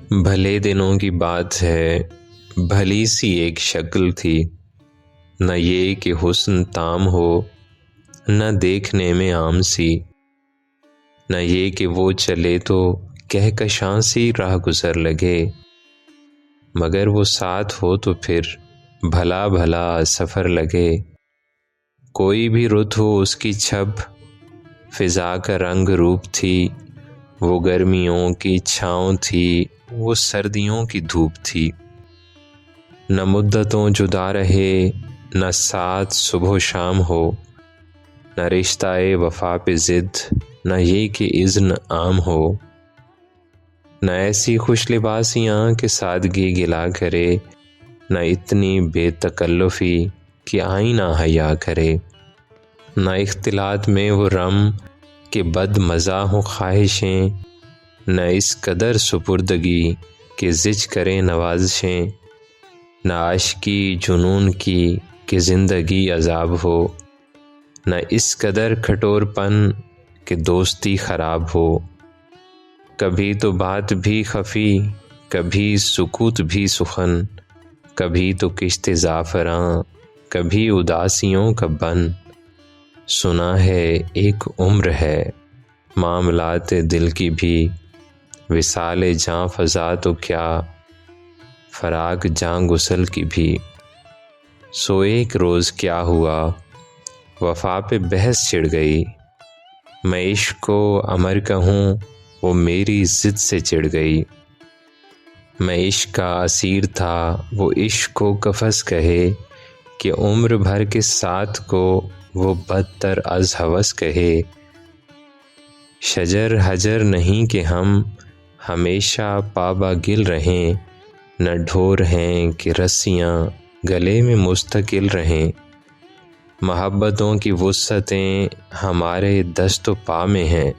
بھلے دنوں کی بات ہے، بھلی سی ایک شکل تھی، نہ یہ کہ حسن تام ہو، نہ دیکھنے میں عام سی، نہ یہ کہ وہ چلے تو کہکشاں سی راہ گزر لگے، مگر وہ ساتھ ہو تو پھر بھلا بھلا سفر لگے۔ کوئی بھی رت ہو اس کی چھب، فضا کا رنگ روپ تھی، وہ گرمیوں کی چھاؤں تھی، وہ سردیوں کی دھوپ تھی۔ نہ مدتوں جدا رہے، نہ ساتھ صبح و شام ہو، نہ رشتہ وفا پہ ضد، نہ یہ کہ اذن عام ہو، نہ ایسی خوش لباسیاں کہ سادگی گلا کرے، نہ اتنی بے تکلفی کہ آئینہ حیا کرے، نہ اختلاط میں وہ رم کہ بد مزہ ہوں خواہشیں، نہ اس قدر سپردگی کہ زج کرے نوازشیں، نہ عاشقی جنون کی کہ زندگی عذاب ہو، نہ اس قدر کھٹور پن کہ دوستی خراب ہو۔ کبھی تو بات بھی خفی، کبھی سکوت بھی سخن، کبھی تو کشت زعفراں، کبھی اداسیوں کا بن۔ سنا ہے ایک عمر ہے معاملات دل کی بھی، وصال جاں فزا تو کیا فراق جاں گسل کی بھی۔ سو ایک روز کیا ہوا، وفا پہ بحث چھڑ گئی، میں عشق کو امر کہوں وہ میری ضد سے چڑھ گئی۔ میں عشق کا اسیر تھا وہ عشق کو قفس کہے، کہ عمر بھر کے ساتھ کو وہ بدتر از ہوس کہے۔ شجر حجر نہیں کہ ہم ہمیشہ پابا گل رہیں، نہ ڈھور ہیں کہ رسیاں گلے میں مستقل رہیں۔ محبتوں کی وسعتیں ہمارے دست و پا میں ہیں،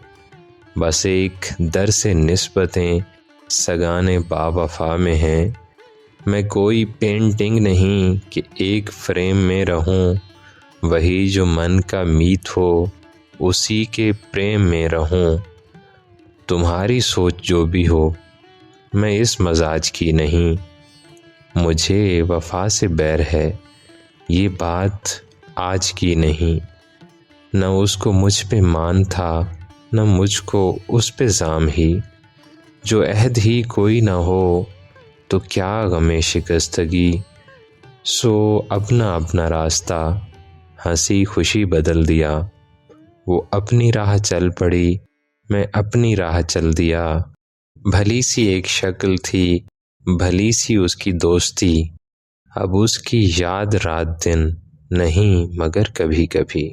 بس ایک در سے نسبتیں سگانے با وفا میں ہیں۔ میں کوئی پینٹنگ نہیں کہ ایک فریم میں رہوں، وہی جو من کا میت ہو اسی کے پریم میں رہوں۔ تمہاری سوچ جو بھی ہو، میں اس مزاج کی نہیں، مجھے وفا سے بیر ہے، یہ بات آج کی نہیں۔ نہ اس کو مجھ پہ مان تھا، نہ مجھ کو اس پہ زام ہی، جو عہد ہی کوئی نہ ہو تو کیا غم شکستگی۔ سو اپنا اپنا راستہ ہنسی خوشی بدل دیا، وہ اپنی راہ چل پڑی، میں اپنی راہ چل دیا۔ بھلی سی ایک شکل تھی، بھلی سی اس کی دوستی، اب اس کی یاد رات دن نہیں مگر کبھی کبھی۔